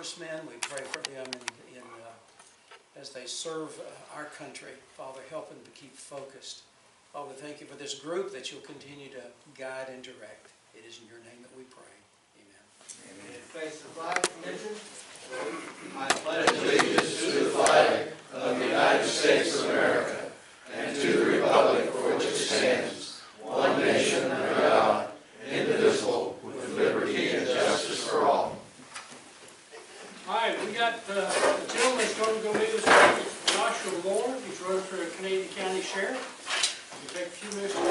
Men, we pray for them as they serve our country. Father, help them to keep focused. Father, thank you for this group that you'll continue to guide and direct. It is in your name that we pray. Amen. Amen. Face the flag, Commission. I pledge allegiance to the flag of the United States of America and to the republic for which it stands, one nation under God, indivisible, with liberty and justice for all. All right, we got a gentleman that's going to go meet us, Joshua Moore. He's running for Canadian County Sheriff. We'll take a few minutes to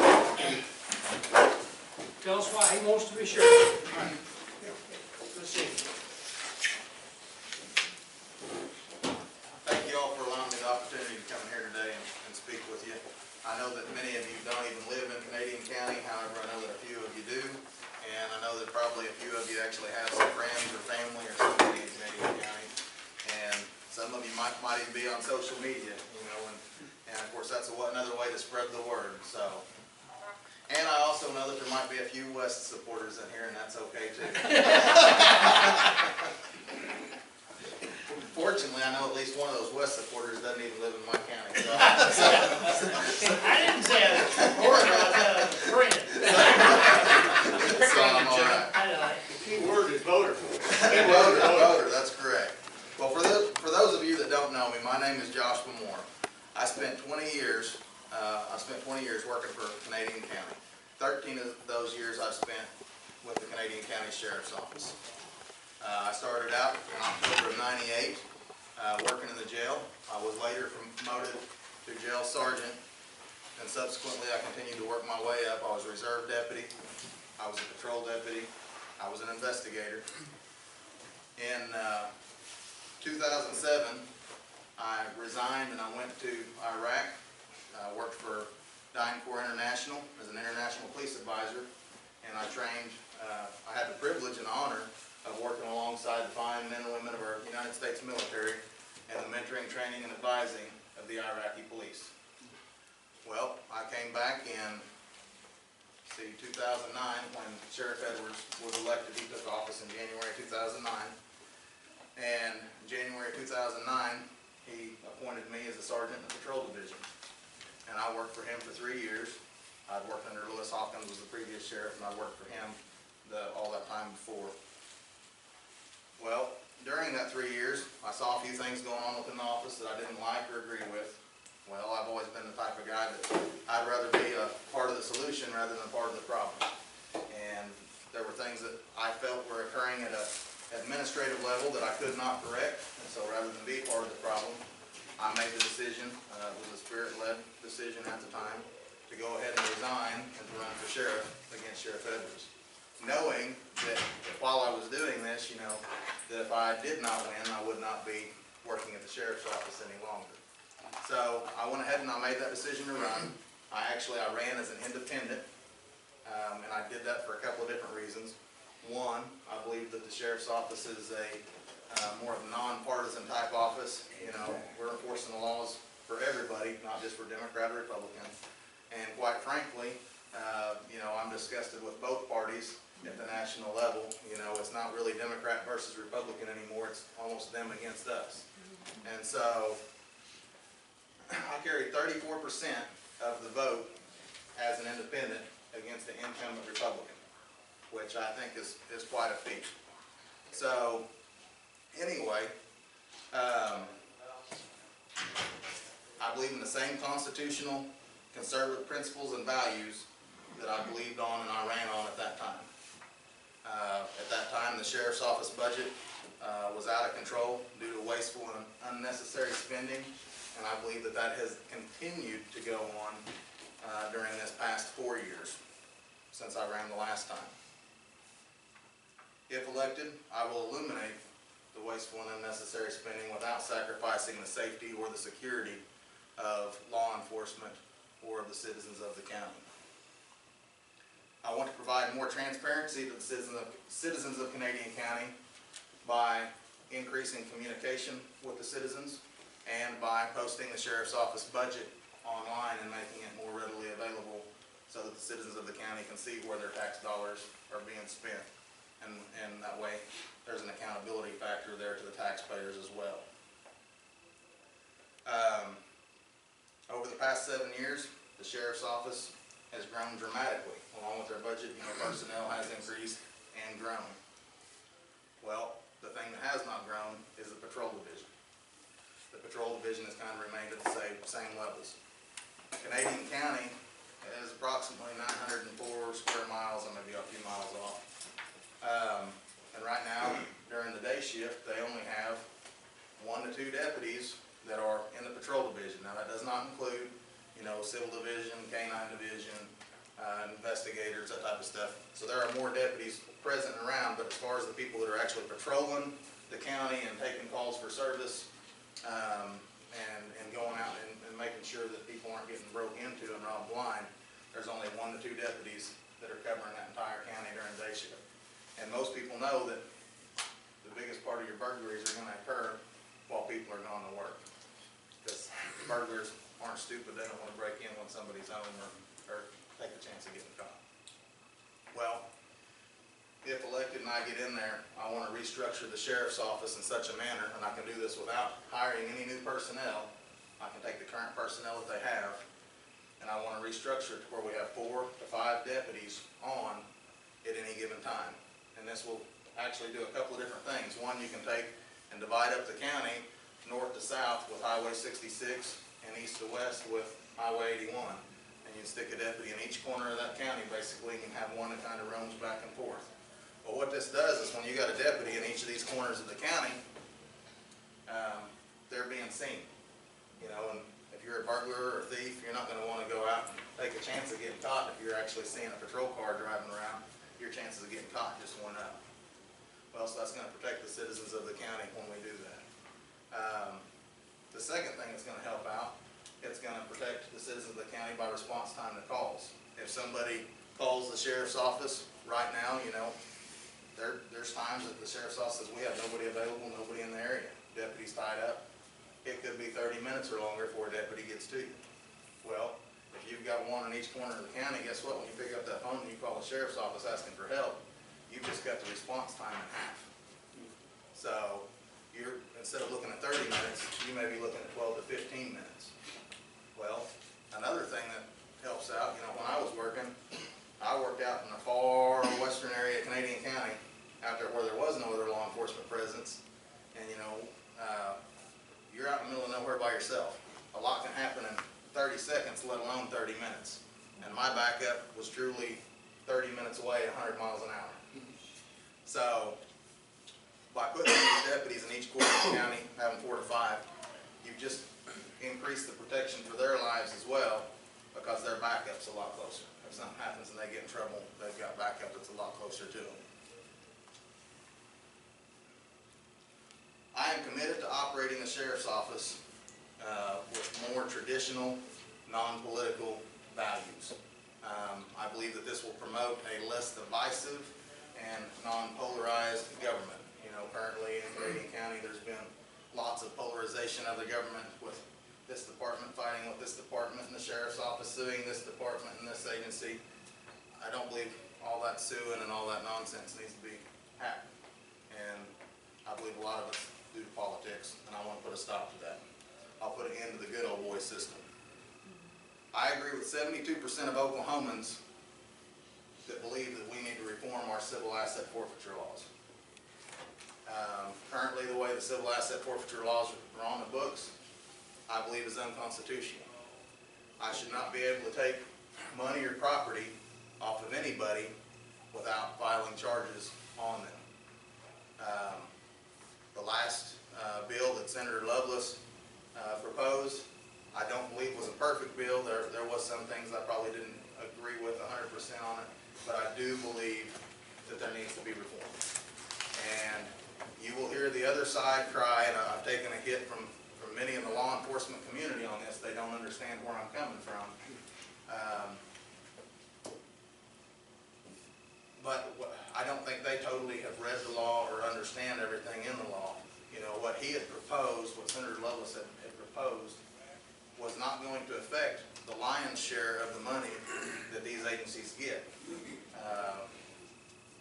tell us why he wants to be sheriff. All right. Let's see. Thank you all for allowing me the opportunity to come in here today and speak with you. I know that many of you don't even live in Canadian County, however I know that a few of you do. And I know that probably a few of you actually have some friends or family or somebody in Canadian County. And some of you might even be on social media, you know, and of course that's another way to spread the word. So, and I also know that there might be a few West supporters in here, and that's okay too. Fortunately, I know at least one of those West supporters doesn't even live in my county. So I didn't say a support, I said a friend. So I'm all right. The key word is voter. Voter, that's correct. Well, for those of you that don't know me, my name is Joshua Moore. I spent 20 years working for Canadian County. 13 of those years I've spent with the Canadian County Sheriff's Office. I started out in October of '98 working in the jail. I was later promoted to jail sergeant, and subsequently I continued to work my way up. I was a reserve deputy. I was a patrol deputy. I was an investigator. In 2007, I resigned and I went to Iraq. I worked for DynCorp International as an international police advisor, and I trained, I had the privilege and honor of working alongside the fine men and women of our United States military and the mentoring, training, and advising of the Iraqi police. Well, I came back in 2009 when Sheriff Edwards was elected. He took office in January 2009. And in January 2009, he appointed me as a sergeant in the patrol division. And I worked for him for 3 years. I'd worked under Lewis Hawkins, was the previous sheriff, and I worked for him all that time before. Well, during that 3 years, I saw a few things going on within the office that I didn't like or agree with. Well, I've always been the type of guy that I'd rather be a part of the solution rather than part of the problem. And there were things that I felt were occurring at an administrative level that I could not correct. And so rather than be part of the problem, I made the decision, it was a spirit-led decision at the time, to go ahead and resign and to run for sheriff against Sheriff Edwards. Knowing that while I was doing this, you know, that if I did not win, I would not be working at the sheriff's office any longer. So I went ahead and I made that decision to run. I ran as an independent, and I did that for a couple of different reasons. One, I believe that the sheriff's office is a more of a non-partisan type office. You know, we're enforcing the laws for everybody, not just for Democrat or Republican. And quite frankly, you know, I'm disgusted with both parties at the national level. You know, it's not really Democrat versus Republican anymore. It's almost them against us. And so I carried 34% of the vote as an independent against the incumbent Republican, which I think is quite a feat. So anyway, I believe in the same constitutional conservative principles and values that I believed on and I ran on at that time. At that time, the sheriff's office budget was out of control due to wasteful and unnecessary spending, and I believe that that has continued to go on during this past 4 years since I ran the last time. If elected, I will eliminate the wasteful and unnecessary spending without sacrificing the safety or the security of law enforcement or of the citizens of the county. I want to provide more transparency to the citizens of Canadian County by increasing communication with the citizens and by posting the sheriff's office budget online and making it more readily available so that the citizens of the county can see where their tax dollars are being spent. And that way there's an accountability factor there to the past 7 years, the sheriff's office has grown dramatically. Along with their budget, personnel has increased and grown. Well, the thing that has not grown is the patrol division. The patrol division has kind of remained at the same levels. Canadian County is approximately 904 square miles. I may be a few miles off. And right now, during the day shift, they only have 1 to 2 deputies that are in the patrol division. Now, that does not include, civil division, canine division, investigators, that type of stuff. So there are more deputies present and around, but as far as the people that are actually patrolling the county and taking calls for service, and going out and making sure that people aren't getting broke into and robbed blind, there's only 1 to 2 deputies that are covering that entire county during day shift. And most people know that the biggest part of your burglaries are going to occur while people are gone to work. Because burglars aren't stupid, they don't want to break in when somebody's home or take the chance of getting caught. Well, if elected and I get in there, I want to restructure the sheriff's office in such a manner, and I can do this without hiring any new personnel. I can take the current personnel that they have, and I want to restructure it to where we have 4 to 5 deputies on at any given time. And this will actually do a couple of different things. One, you can take and divide up the county north to south with Highway 66 and east to west with Highway 81. And you can stick a deputy in each corner of that county, basically, and have one that kind of roams back and forth. But what this does is when you got a deputy in each of these corners of the county, they're being seen. And if you're a burglar or a thief, you're not going to want to go out and take a chance of getting caught. If you're actually seeing a patrol car driving around, your chances of getting caught just went up. Well, so that's going to protect the citizens of the county when we do that. The second thing that's going to help out, it's going to protect the citizens of the county by response time to calls. If somebody calls the sheriff's office right now, there's times that the sheriff's office says, we have nobody available, nobody in the area. Deputy's tied up. It could be 30 minutes or longer before a deputy gets to you. Well, if you've got one in each corner of the county, guess what? When you pick up that phone and you call the sheriff's office asking for help, you've just cut the response time in half. So instead of looking at 30 minutes, you may be looking at 12 to 15 minutes. Well, another thing that helps out, when I was working, I worked out in the far western area of Canadian County, out there where there was no other law enforcement presence. And you're out in the middle of nowhere by yourself. A lot can happen in 30 seconds, let alone 30 minutes. And my backup was truly 30 minutes away at 100 miles an hour. So by putting these deputies in each corner of the county, having 4 to 5, you've just increased the protection for their lives as well, because their backup's a lot closer. If something happens and they get in trouble, they've got backup that's a lot closer to them. I am committed to operating the sheriff's office with more traditional, non-political values. I believe that this will promote a less divisive and non-polarized government. Currently in Canadian County, there's been lots of polarization of the government, with this department fighting with this department and the sheriff's office suing this department and this agency. I don't believe all that suing and all that nonsense needs to be happening. And I believe a lot of us do politics, and I want to put a stop to that. I'll put an end to the good old boy system. I agree with 72% of Oklahomans that believe that we need to reform our civil asset forfeiture laws. Currently, the way the civil asset forfeiture laws are on the books, I believe is unconstitutional. I should not be able to take money or property off of anybody without filing charges on them. The last bill that Senator Loveless proposed, I don't believe was a perfect bill. There was some things I probably didn't agree with 100% on it, but I do believe that there needs to be reform. And you will hear the other side cry, and I've taken a hit from many in the law enforcement community on this. They don't understand where I'm coming from. But I don't think they totally have read the law or understand everything in the law. What he had proposed, what Senator Loveless had proposed, was not going to affect the lion's share of the money that these agencies get.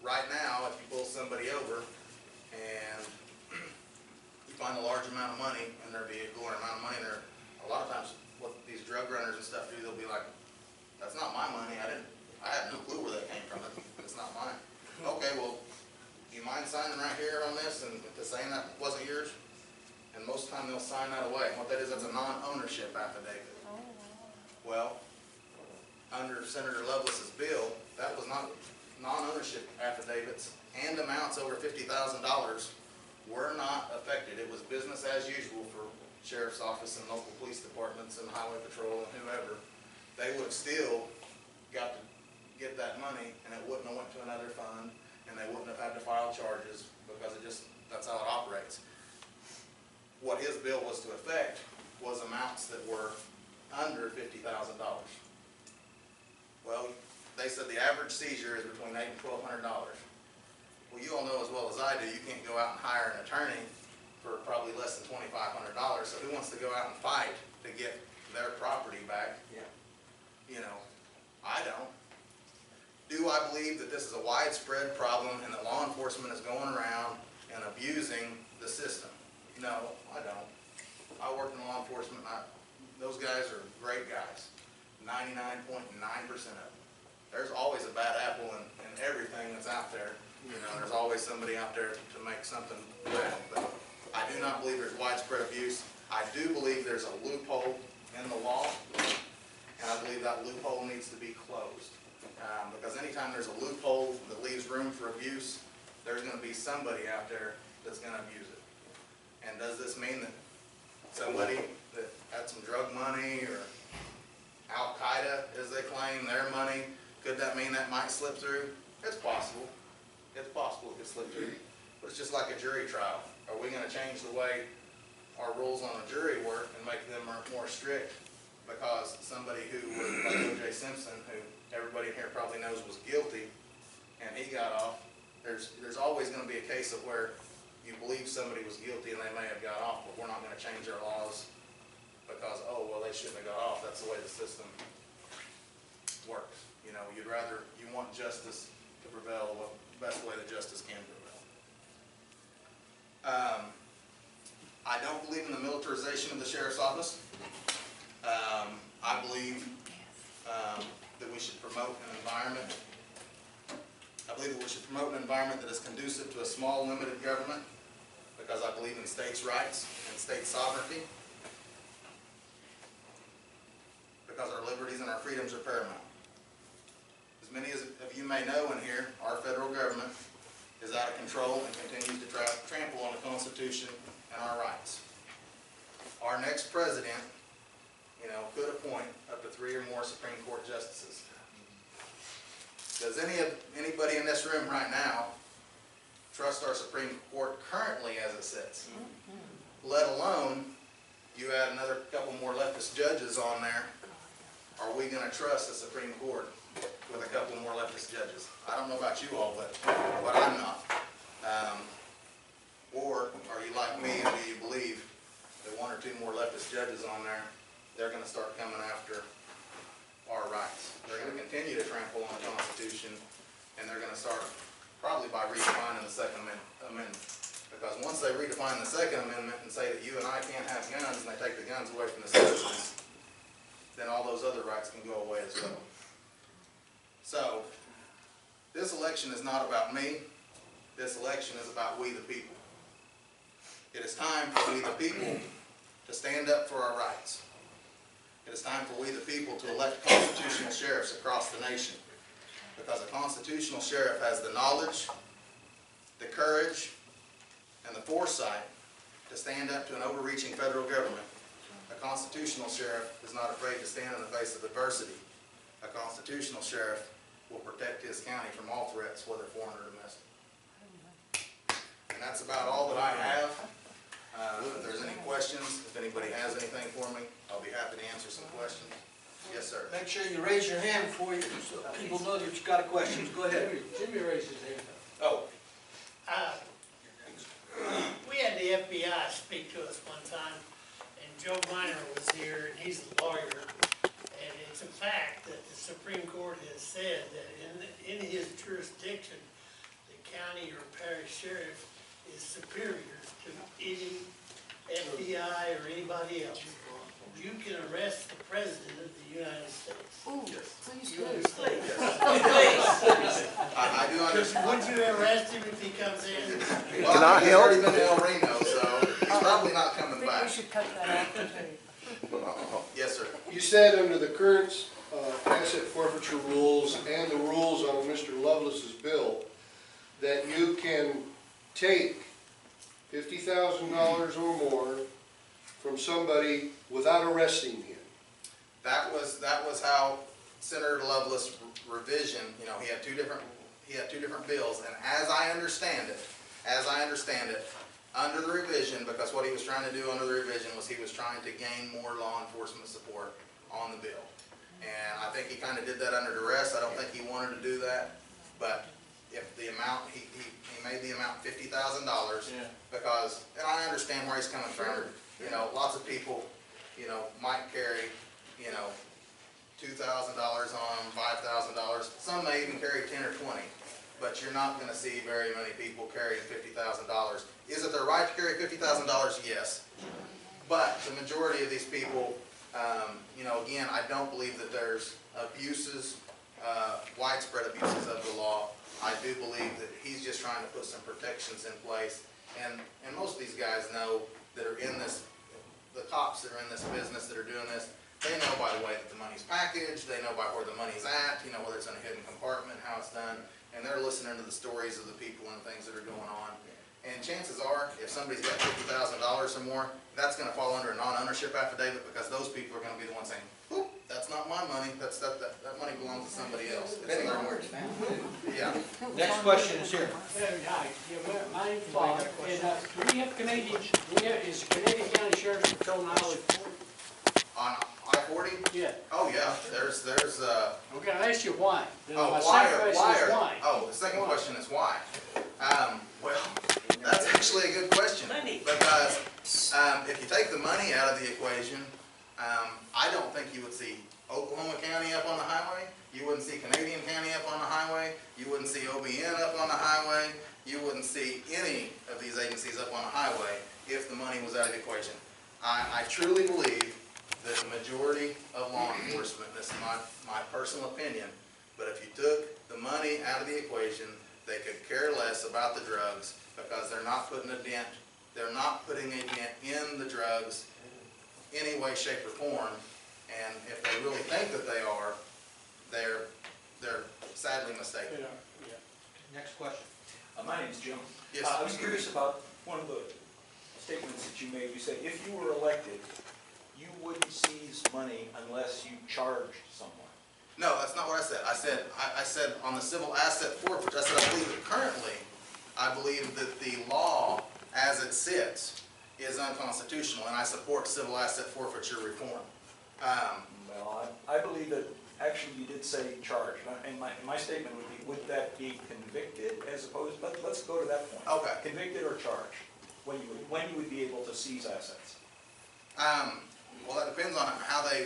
Right now, if you pull somebody over and you find a large amount of money in their vehicle, or amount of money in their, a lot of times what these drug runners and stuff do, they'll be like, that's not my money, I had no clue where that came from, it's not mine. Okay, well, do you mind signing right here on this and to saying that wasn't yours? And most of the time they'll sign that away. And what that is, that's a non-ownership affidavit. Well, under Senator Lovelace's bill, that was not non-ownership affidavits and amounts over $50,000 were not affected. It was business as usual for sheriff's office and local police departments and highway patrol and whoever. They would have still got to get that money, and it wouldn't have went to another fund, and they wouldn't have had to file charges because that's how it operates. What his bill was to affect was amounts that were under $50,000. Well, they said the average seizure is between $800 and $1,200. Well, you all know as well as I do, you can't go out and hire an attorney for probably less than $2,500. So who wants to go out and fight to get their property back? Yeah. You know, I don't. Do I believe that this is a widespread problem and that law enforcement is going around and abusing the system? No, I don't. I worked in law enforcement, and those guys are great guys. 99.9% of them. There's always a bad apple in everything that's out there. You know, there's always somebody out there to make something bad. But I do not believe there's widespread abuse. I do believe there's a loophole in the law, and I believe that loophole needs to be closed. Because anytime there's a loophole that leaves room for abuse, there's going to be somebody out there that's going to abuse it. And does this mean that somebody that had some drug money or Al-Qaeda, as they claim, their money, could that mean that might slip through? It's possible. It's possible it could slip through. But it's just like a jury trial. Are we going to change the way our rules on a jury work and make them more strict because somebody who was like O.J. Simpson, who everybody in here probably knows was guilty, and he got off? There's always going to be a case of where you believe somebody was guilty and they may have got off, but we're not going to change our laws because, oh, well, they shouldn't have got off. That's the way the system works. You know, you want justice to prevail, the best way that justice can prevail. I don't believe in the militarization of the sheriff's office. I believe that we should promote an environment. I believe that we should promote an environment that is conducive to a small, limited government, because I believe in states' rights and state sovereignty, because our liberties and our freedoms are paramount. As many of you may know in here, our federal government is out of control and continues to trample on the Constitution and our rights. Our next president, you know, could appoint up to 3 or more Supreme Court justices. Does anybody in this room right now trust our Supreme Court currently as it sits? Let alone you add another couple more leftist judges on there. Are we going to trust the Supreme Court with a couple more leftist judges? I don't know about you all, but I'm not. Or are you like me and do you believe that 1 or 2 more leftist judges on there, they're going to start coming after our rights? They're going to continue to trample on the Constitution, and they're going to start probably by redefining the Second Amendment. Because once they redefine the Second Amendment and say that you and I can't have guns, and they take the guns away from the citizens, then all those other rights can go away as well. So, this election is not about me. This election is about we the people. It is time for we the people to stand up for our rights. It is time for we the people to elect constitutional sheriffs across the nation. Because a constitutional sheriff has the knowledge, the courage, and the foresight to stand up to an overreaching federal government. A constitutional sheriff is not afraid to stand in the face of adversity. A constitutional sheriff will protect his county from all threats, whether foreign or domestic. And that's about all that I have. If there's any questions, if anybody has anything for me, I'll be happy to answer some questions. Yes, sir. Make sure you raise your hand before you, so people know that you've got a question. Go ahead. Jimmy raised his hand. Oh, We had the FBI speak to us one time, and Joe Miner was here, and he's a lawyer, and it's a fact that the Supreme Court has said that in his jurisdiction, the county or parish sheriff is superior to any FBI or anybody else. you can arrest the President of the United States. Ooh, Yes. please You do. understand? I do understand. Would you arrest him if he comes in? Well, Can I he's help? already been to El Reno, so he's probably not I coming think we back. should cut that out the tape. Yes, sir. You said under the current asset forfeiture rules and the rules on Mr. Lovelace's bill that you can take $50,000 or more from somebody without arresting him. That was how Senator Lovelace revision, you know, he had two different bills, and as I understand it, under the revision, because what he was trying to do under the revision was he was trying to gain more law enforcement support on the bill. And I think he kind of did that under duress. I don't think he wanted to do that, but if the amount, he made the amount $50,000 because, and I understand where he's coming from. You know, lots of people, you know, might carry, you know, $2,000 on them, $5,000. Some may even carry 10 or 20, but you're not going to see very many people carrying $50,000. Is it their right to carry $50,000? Yes. But the majority of these people, you know, again, I don't believe that there's abuses, widespread abuses of the law. I do believe that he's just trying to put some protections in place. And most of these guys know that are in this, the cops that are in this business that are doing this, they know by the way that the money's packaged, they know by where the money's at, you know, whether it's in a hidden compartment, how it's done, and they're listening to the stories of the people and things that are going on. And chances are, if somebody's got $50,000 or more, that's gonna fall under a non-ownership affidavit because those people are gonna be the ones saying, "Oop, that's not my money, that money belongs to somebody else." Depending on where it's found. Yeah. Next question is here. Hi, my name's Bob, and do we have is Canadian County Sheriff's Patrol now reported? On I-40? Yeah. Oh, yeah, there's, I'm gonna ask you why. oh, My why, second question is why. oh, the second Why? question is why? Well, that's actually a good question. Because, if you take the money out of the equation, I don't think you would see Oklahoma County up on the highway. You wouldn't see Canadian County up on the highway. You wouldn't see OBN up on the highway. You wouldn't see any of these agencies up on the highway if the money was out of the equation. I truly believe that the majority of law enforcement, this is my personal opinion, but if you took the money out of the equation, they could care less about the drugs because they're not putting a dent, they're not putting a dent in the drugs any way, shape, or form. And if they really think that they are, they're sadly mistaken. Yeah. Next question. My name's Jim. Yes. I was curious about one of the statements that you made. You said if you were elected, you wouldn't seize money unless you charged someone. No, that's not what I said. I said on the civil asset forfeiture, I said I believe that currently, I believe that the law as it sits is unconstitutional, and I support civil asset forfeiture reform. Well, I believe that actually you did say charge, and my statement would be, would that be convicted as opposed, let's go to that point. Okay. Convicted or charged, when you would be able to seize assets? Well, that depends on how they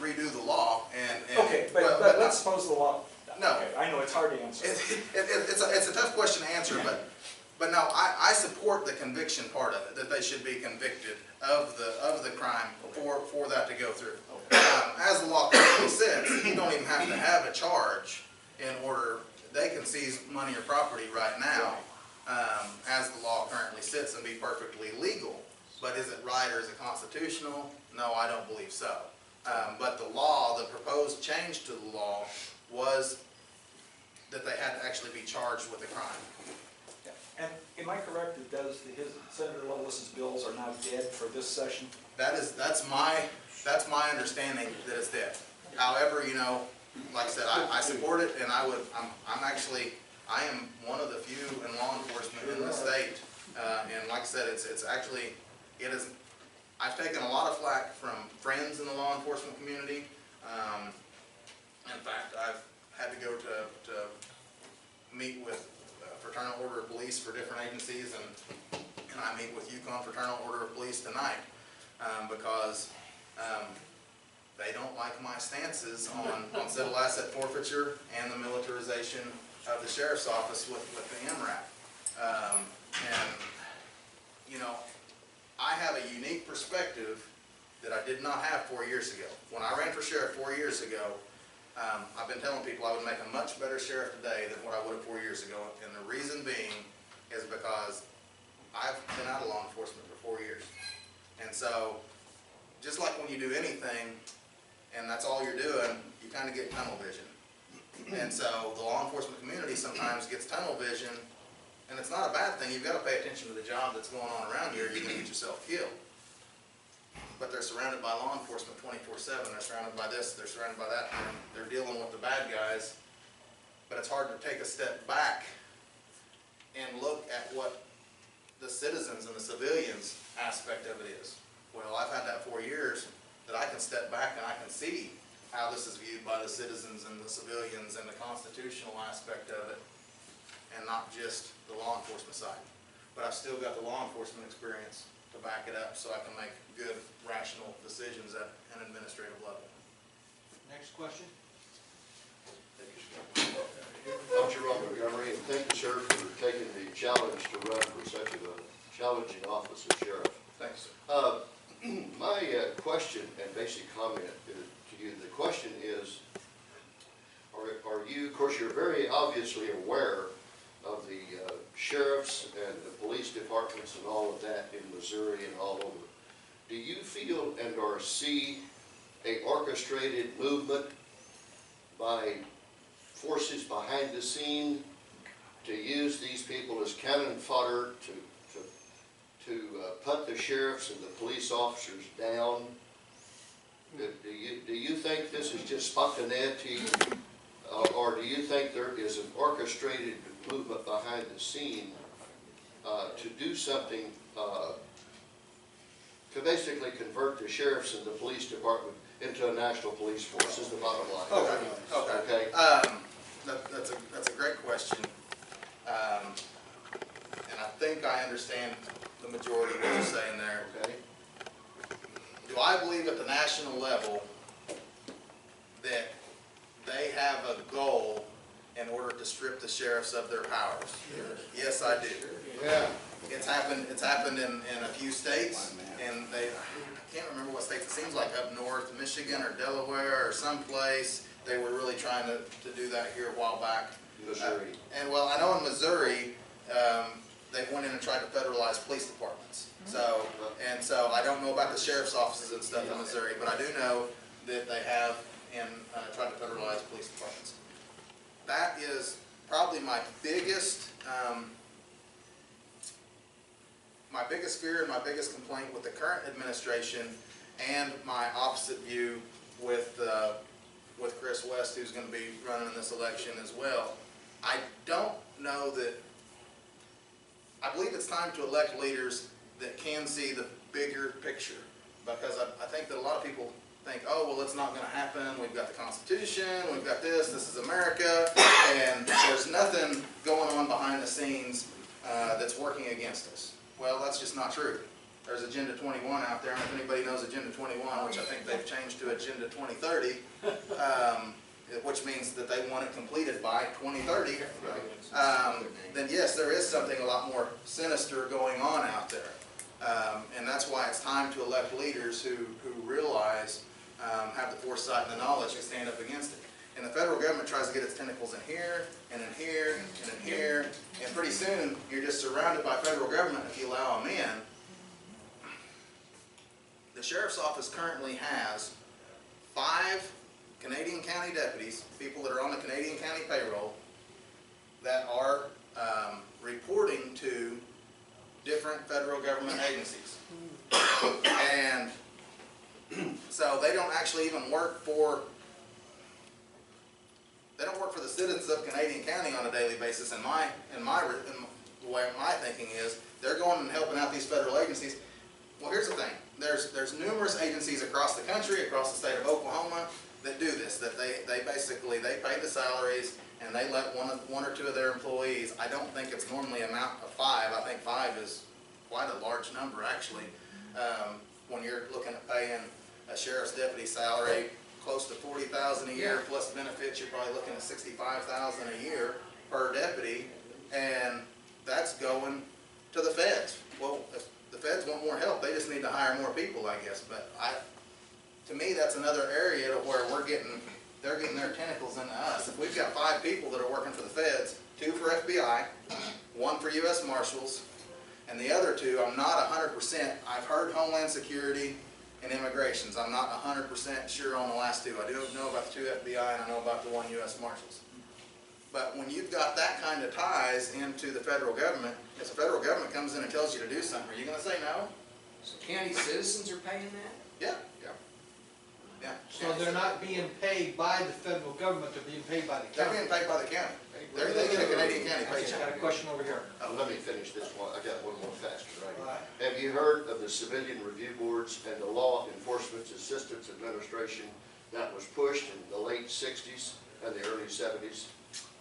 redo the law, and Okay, but let's suppose the law. No. Okay, I know it's hard to answer. It's a tough question to answer, but no, I support the conviction part of it, that they should be convicted of the crime for that to go through. As the law currently says, you don't even have to have a charge in order, they can seize money or property right now, as the law currently sits and be perfectly legal. But is it right or is it constitutional? No, I don't believe so. But the law, the proposed change to the law was that they had to actually be charged with a crime. And am I correct that Senator Lovelace's bills are now dead for this session? That's my understanding that it's dead. However, you know, like I said, I support it, and I am one of the few in law enforcement in the state. And like I said, I've taken a lot of flack from friends in the law enforcement community. In fact, I've had to go to meet with Fraternal Order of Police for different agencies, and I meet with Yukon Fraternal Order of Police tonight because they don't like my stances on civil asset forfeiture and the militarization of the sheriff's office with the MRAP. And, you know, I have a unique perspective that I did not have 4 years ago. When I ran for sheriff 4 years ago, I've been telling people I would make a much better sheriff today than what I would have 4 years ago. And the reason being is because I've been out of law enforcement for 4 years. And so, just like when you do anything, and that's all you're doing, you kind of get tunnel vision. And so, the law enforcement community sometimes gets tunnel vision, and it's not a bad thing. You've got to pay attention to the job that's going on around you, or you're going to get yourself killed. But they're surrounded by law enforcement 24/7. They're surrounded by this, they're surrounded by that. They're dealing with the bad guys. But it's hard to take a step back and look at what the citizens and the civilians aspect of it is. Well, I've had that 4 years that I can step back and I can see how this is viewed by the citizens and the civilians and the constitutional aspect of it, and not just the law enforcement side. But I've still got the law enforcement experience to back it up so I can make good, rational decisions at an administrative level. Next question? I'm Jerome Montgomery, and thank you, sir, for taking the challenge to run for such a challenging office as sheriff. Thanks, sir. My question and basic comment to you, the question is, are you, of course, you're very obviously aware of the sheriffs and the police departments and all of that in Missouri and all over. Do you feel and or see a orchestrated movement by forces behind the scene to use these people as cannon fodder to put the sheriffs and the police officers down? Do you think this is just spontaneity, or do you think there is an orchestrated movement behind the scene to do something to basically convert the sheriffs and the police department into a national police force, is the bottom line? Okay. That's a great question. And I think I understand the majority of what you're saying there. Okay. Do I believe at the national level that they have a goal in order to strip the sheriffs of their powers? Yes, I do. Yeah. It's happened in a few states, and I can't remember what states. It seems like up north, Michigan or Delaware or someplace, they were really trying to do that here a while back. Missouri. And well, I know in Missouri, they went in and tried to federalize police departments. So I don't know about the sheriff's offices and stuff in Missouri, but I do know that they have tried to federalize police departments. That is probably my biggest fear and my biggest complaint with the current administration, and my opposite view with Chris West, who's going to be running in this election as well. I don't know that. I believe it's time to elect leaders that can see the bigger picture, because I think that a lot of people think, oh, well, it's not going to happen. We've got the Constitution, we've got this is America, and there's nothing going on behind the scenes that's working against us. Well, that's just not true. There's Agenda 21 out there, and if anybody knows Agenda 21, which I think they've changed to Agenda 2030, which means that they want it completed by 2030, then yes, there is something a lot more sinister going on out there. And that's why it's time to elect leaders who realize, have the foresight and the knowledge to stand up against it. And the federal government tries to get its tentacles in here, and in here, and in here, and pretty soon you're just surrounded by federal government if you allow them in. The sheriff's office currently has 5 Canadian county deputies, people that are on the Canadian county payroll, that are reporting to different federal government agencies. And so they don't actually even work for the citizens of Canadian County on a daily basis. And the way my thinking is, they're going and helping out these federal agencies. Well, here's the thing. There's numerous agencies across the country, across the state of Oklahoma, that do this. That they basically pay the salaries and they let one or two of their employees. I don't think it's normally amount of 5. I think 5 is quite a large number actually. When you're looking at paying a sheriff's deputy salary close to $40,000 a year plus benefits, you're probably looking at $65,000 a year per deputy, and that's going to the feds. Well, the feds want more help, they just need to hire more people, I guess, but to me, that's another area to where they're getting their tentacles into us. If we've got 5 people that are working for the feds, 2 for FBI, 1 for US Marshals, and the other 2, I'm not 100%, I've heard Homeland Security and Immigrations, I'm not 100% sure on the last 2. I do know about the 2 FBI and I know about the 1 US Marshals. But when you've got that kind of ties into the federal government, if the federal government comes in and tells you to do something, are you going to say no? So county citizens are paying that? Yeah. Yeah. So they're not being paid by the federal government, they're being paid by the They're county? being paid by the county. They get a Canadian county I paycheck. got a question over here. Let me finish this one, I got one more faster, right? All right. Have you heard of the Civilian Review Boards and the Law Enforcement Assistance Administration that was pushed in the late 60s and the early 70s?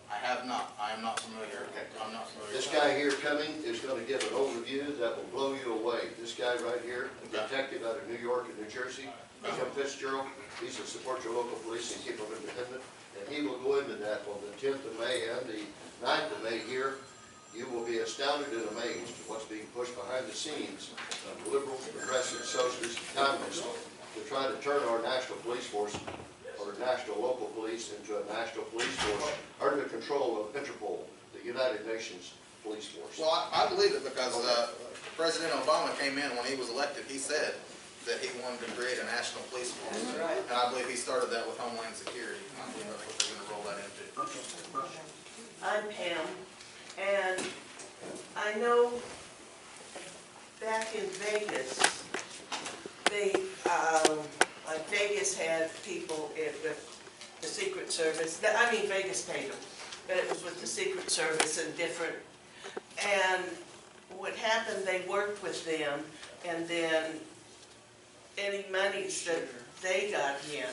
I have not. I am not familiar. I'm not familiar. This guy here coming is going to give an overview that will blow you away. This guy right here, a detective out of New York and New Jersey, Jim Fitzgerald, he's to support your local police and keep them independent. And he will go into that on the 10th of May and the 9th of May here. You will be astounded and amazed at what's being pushed behind the scenes of liberal, progressive, socialist, communists to try to turn our national police force or national local police into a national police force under the control of Interpol, the United Nations police force. Well, I believe it because President Obama came in when he was elected. He said that he wanted to create a national police force. Right. And I believe he started that with Homeland Security. I believe that's what they're going to roll that into. I'm Pam, and I know back in Vegas, Vegas had people with the Secret Service, Vegas paid them, but it was with the Secret Service and different, and what happened, they worked with them, and then any monies that they got in,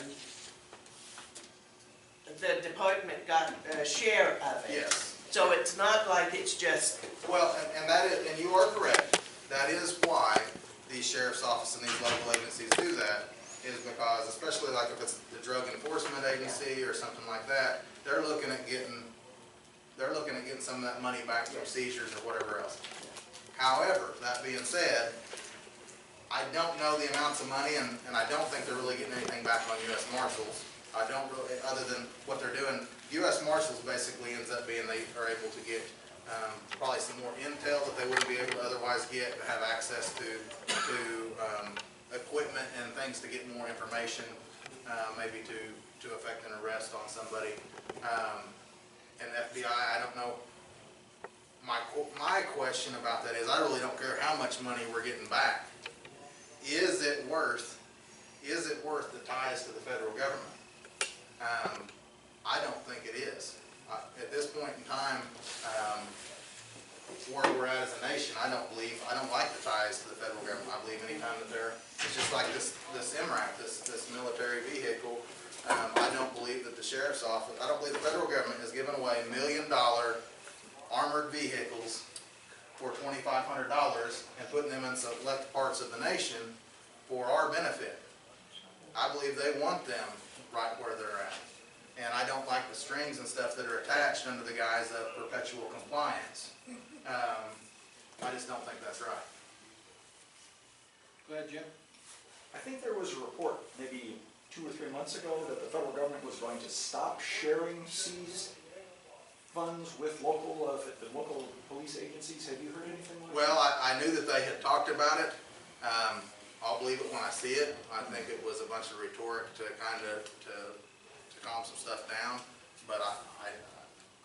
the department got a share of it. Yes. So it's not like it's just, Well, and you are correct. That is why the sheriff's office and these local agencies do that, is because, especially like if it's the drug enforcement agency or something like that, they're looking at getting some of that money back from seizures or whatever else. However, that being said, I don't know the amounts of money, and I don't think they're really getting anything back on US Marshals. I don't really, other than what they're doing, US Marshals basically ends up being, they are able to get probably some more intel that they wouldn't be able to otherwise get, and have access to equipment and things to get more information, maybe to effect an arrest on somebody. And FBI, I don't know. My question about that is, I really don't care how much money we're getting back. Is it worth the ties to the federal government? I don't think it is. At this point in time, where we're at as a nation, I don't like the ties to the federal government. I believe anytime that it's just like this MRAP, this military vehicle, I don't believe that the sheriff's office, I don't believe the federal government has given away $1 million armored vehicles for $2,500 and putting them in select parts of the nation for our benefit. I believe they want them right where they're at. And I don't like the strings and stuff that are attached under the guise of perpetual compliance. I just don't think that's right. Go ahead, Jim. I think there was a report maybe 2 or 3 months ago that the federal government was going to stop sharing seized funds with local police agencies. Have you heard anything like that? Well, I knew that they had talked about it. I'll believe it when I see it. I think it was a bunch of rhetoric to kind of to calm some stuff down. But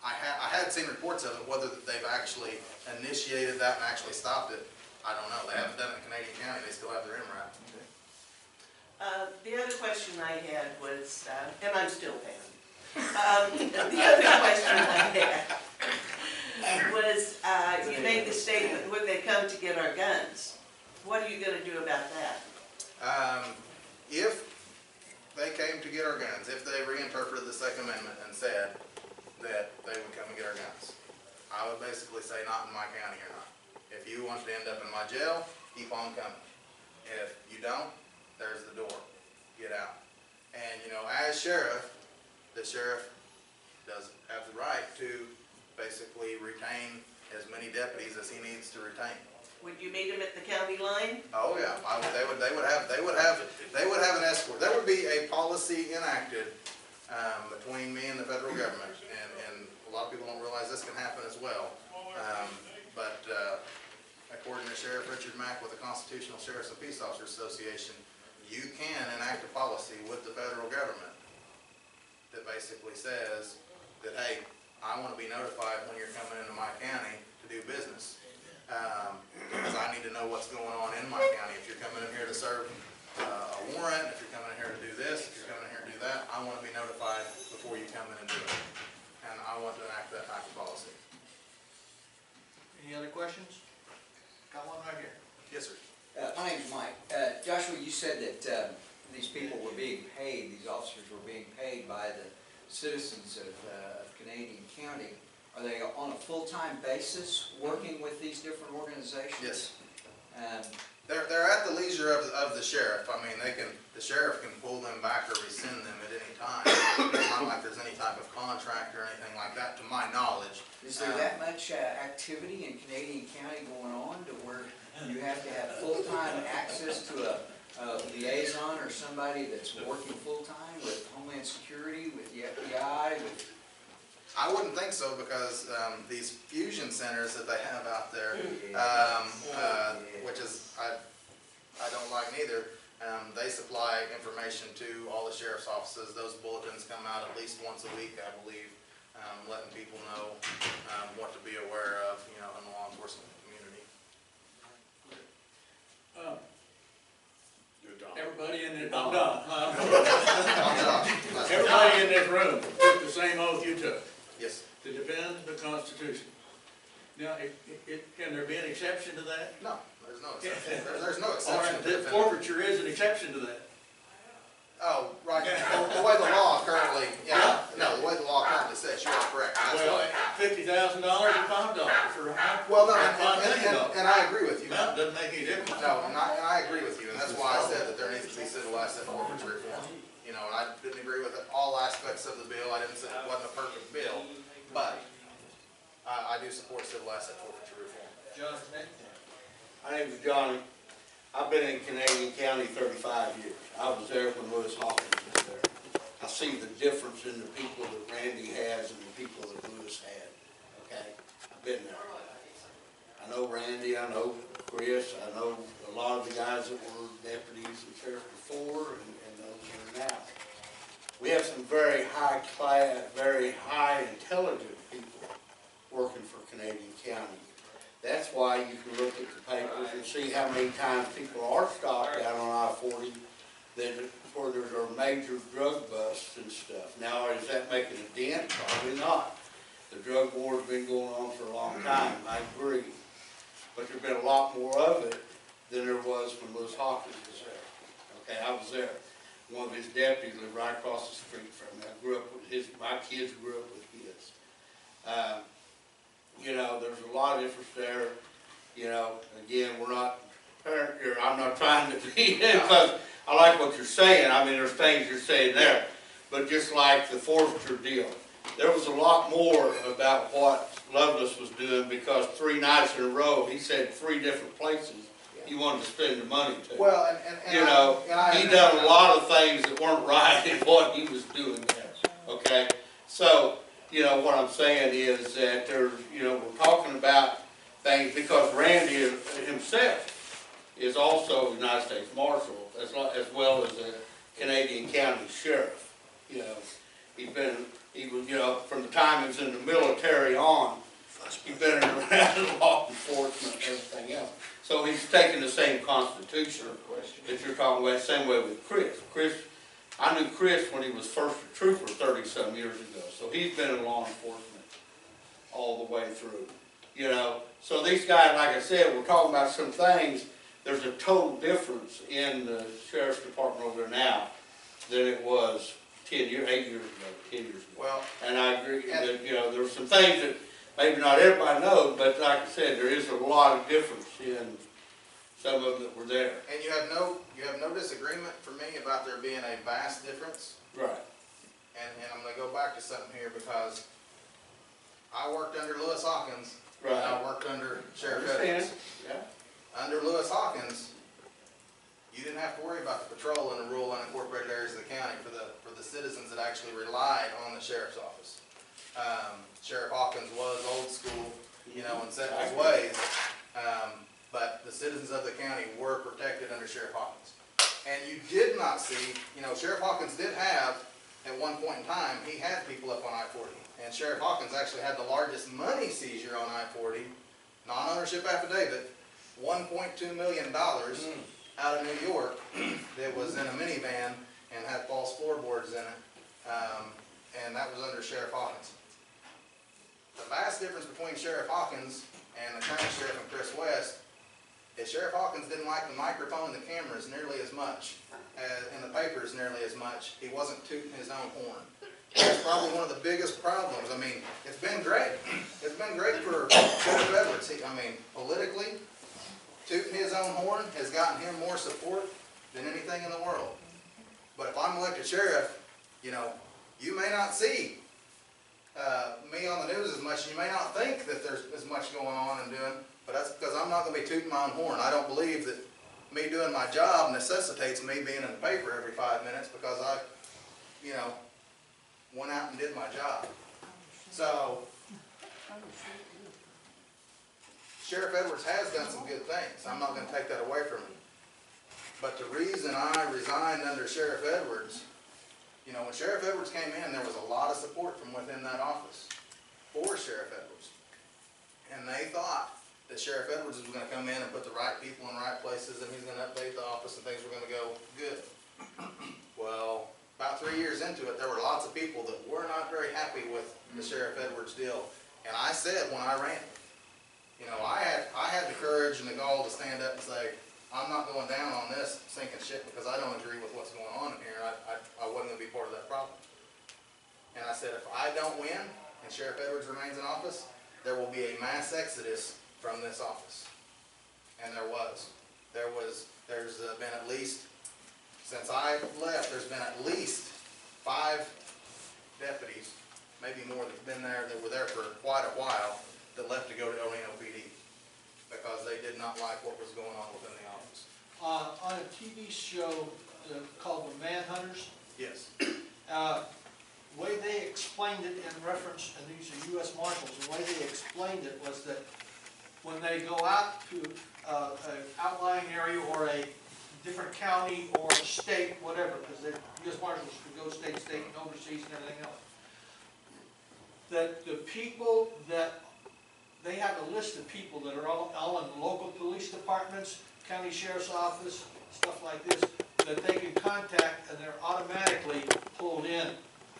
I had seen reports of it. Whether they've actually initiated that and actually stopped it, I don't know. They haven't done it in Canadian County. They still have their MRAP. the other question I had was, and I'm still Pam. The other question I had was, you made the statement, would they come to get our guns? What are you going to do about that? If they came to get our guns, if they reinterpreted the Second Amendment and said that they would come and get our guns, I would basically say not in my county or not. If you want to end up in my jail, keep on coming. If you don't, there's the door. Get out. And as sheriff, the sheriff does have the right to basically retain as many deputies as he needs to retain. Would you meet them at the county line? Oh, yeah, they would have an escort. There would be a policy enacted, between me and the federal government, and a lot of people don't realize this can happen as well. But according to Sheriff Richard Mack with the Constitutional Sheriffs and Peace Officers Association, you can enact a policy with the federal government that basically says that, hey, I want to be notified when you're coming into my county to do business. Because I need to know what's going on in my county. If you're coming in here to serve a warrant, if you're coming in here to do this, if you're coming in here to do that, I want to be notified before you come in and do it. And I want to enact that type of policy. Any other questions? Got one right here. Yes, sir. My name's Mike. Joshua, you said that these people were being paid, these officers were being paid by the citizens of Canadian County. Are they on a full-time basis working with these different organizations? Yes. They're at the leisure of the sheriff. I mean, the sheriff can pull them back or rescind them at any time. It's not like there's any type of contract or anything like that, to my knowledge. Is there that much activity in Canadian County going on to where you have to have full-time access to a liaison or somebody that's working full-time with Homeland Security, with the FBI, with... I wouldn't think so, because these fusion centers that they have out there, which is, I don't like neither, they supply information to all the sheriff's offices. Those bulletins come out at least once a week, I believe, letting people know what to be aware of, you know, in the law enforcement community. Everybody in this, I'm done. Everybody in this room took the same oath you took. Yes. To defend the Constitution. Now, can there be an exception to that? No, there's no exception. There's no exception. Or forfeiture is an exception to that. Oh, right. The way the law currently, no, the way the law currently says, you're correct. Well, $50,000 and $5, right? Well, no, $5 million. and I agree with you. That doesn't make any difference. No, and I agree with you, and that's why I said that there needs to be civil asset forfeiture reform. You know, and I didn't agree with all aspects of the bill. I didn't say it wasn't a perfect bill, but I do support civil asset forfeiture reform. John, name? My name is Johnny. I've been in Canadian County 35 years. I was there when Lewis Hawkins was there. I see the difference in the people that Randy has and the people that Lewis had, okay? I've been there. I know Randy, I know Chris, I know a lot of the guys that were deputies and sheriffs before and those that are now. We have some very high class, very high intelligent people working for Canadian County. That's why you can look at the papers and see how many times people are stopped down on I-40 where there's a major drug busts and stuff. Now, is that making a dent? Probably not. The drug war's been going on for a long time, I agree. But there's been a lot more of it than there was when Lewis Hawkins was there. Okay, I was there. One of his deputies lived right across the street from me. I grew up with his, my kids grew up with his. You know, there's a lot of difference there. You know, again, I'm not trying to be, because I like what you're saying. I mean, there's things you're saying there. But just like the forfeiture deal, there was a lot more about what Lovelace was doing, because 3 nights in a row, he said 3 different places he wanted to spend the money to. Well, you know, he done a lot of things that weren't right in what he was doing there. Okay, so you know what I'm saying is that there's, you know, we're talking about things because Randy himself is also a United States Marshal as well as a Canadian County Sheriff. You know, he was, you know, from the time he was in the military on, he's been around law enforcement and everything else. So he's taken the same Constitution that you're talking about, same way with Chris. I knew Chris when he was first a trooper 30-some years ago, so he's been in law enforcement all the way through. You know, so these guys, like I said, we're talking about some things. There's a total difference in the sheriff's department over there now than it was 8 years ago, 10 years ago. Well, and I agree that, you know, there's some things that maybe not everybody knows, but like I said, there is a lot of difference in some of them that were there. And you have no disagreement for me about there being a vast difference. Right. And I'm going to go back to something here, because I worked under Lewis Hawkins. Right. And I worked under Sheriff Edwards. Yeah. under Lewis Hawkins, you didn't have to worry about the patrol in the rural unincorporated areas of the county for the citizens that actually relied on the sheriff's office. Sheriff Hawkins was old school, you know, in set his ways, but the citizens of the county were protected under Sheriff Hawkins. And you did not see, you know, Sheriff Hawkins did have, at one point in time, he had people up on I-40. And Sheriff Hawkins actually had the largest money seizure on I-40, non-ownership affidavit, $1.2 million out of New York that was in a minivan and had false floorboards in it. And that was under Sheriff Hawkins. The vast difference between Sheriff Hawkins and the current sheriff and Chris West is Sheriff Hawkins didn't like the microphone and the cameras nearly as much, and the papers nearly as much. He wasn't tooting his own horn. That's probably one of the biggest problems. I mean, it's been great. It's been great for Sheriff Edwards. I mean, politically, tooting his own horn has gotten him more support than anything in the world. But if I'm elected sheriff, you know, you may not see me on the news as much, and you may not think that there's as much going on and doing, but that's because I'm not going to be tooting my own horn. I don't believe that me doing my job necessitates me being in the paper every 5 minutes because I, you know, went out and did my job. So, Sheriff Edwards has done some good things. I'm not going to take that away from him. But the reason I resigned under Sheriff Edwards, you know, when Sheriff Edwards came in, there was a lot of support from within that office for Sheriff Edwards. And they thought that Sheriff Edwards was going to come in and put the right people in the right places, and he's going to update the office, and things were going to go good. Well, about 3 years into it, there were lots of people that were not very happy with the Sheriff Edwards deal. And I said when I ran, you know, I had the courage and the gall to stand up and say, I'm not going down on this sinking ship because I don't agree with what's going on in here. I wasn't going to be part of that problem. And I said, if I don't win and Sheriff Edwards remains in office, there will be a mass exodus from this office. And there was. There's been at least, since I left, there's been at least 5 deputies, maybe more, that were there for quite a while, that left to go to El Reno PD because they did not like what was going on within the office. On a TV show called The Manhunters, Yes. the way they explained it in reference, and these are U.S. Marshals, the way they explained it was that when they go out to an outlying area or a different county or state, whatever, because the U.S. Marshals could go state, and overseas and everything else, that the people that, they have a list of people that are all in local police departments, county sheriff's office, stuff like this, that they can contact, and they're automatically pulled in,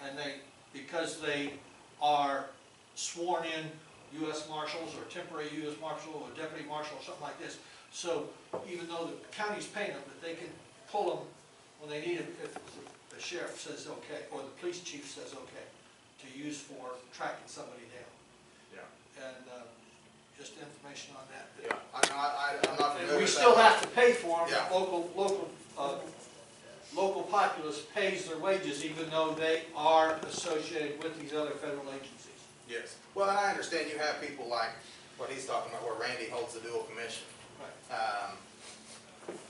and because they are sworn in U.S. Marshals or temporary U.S. Marshal or deputy marshal or something like this. So even though the county's paying them, that they can pull them when they need it if the sheriff says okay, or the police chief says okay, to use for tracking somebody down. Yeah. And just information on that. Yeah. I'm not familiar And we with still that. have to pay for them. Yeah. Local populace pays their wages even though they are associated with these other federal agencies. Yes. Well, and I understand you have people like what he's talking about, where Randy holds the dual commission. Right.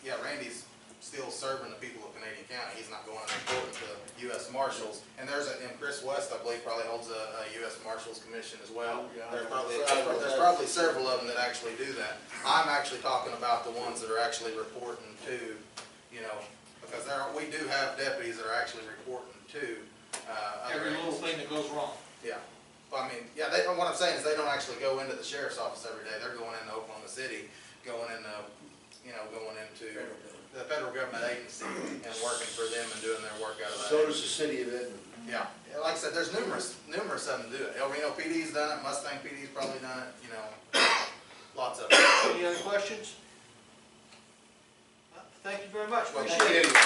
Yeah, Randy's still serving the people of Canadian County. He's not going and reporting to U.S. Marshals. And and Chris West, I believe, probably holds a U.S. Marshals commission as well. There's probably several of them that actually do that. I'm actually talking about the ones that are actually reporting to, you know, because we do have deputies that are actually reporting to Every little thing that goes wrong. Yeah. Well, I mean, yeah, what I'm saying is they don't actually go into the sheriff's office every day. They're going into Oklahoma City, going into the federal government agency and working for them and doing their work out of that. So does the city of Edmond. Yeah. Like I said, there's numerous of them do it. El Reno PD's done it, Mustang PD's probably done it, you know, lots of them. Any other questions? Thank you very much. Well, Appreciate it. thank you.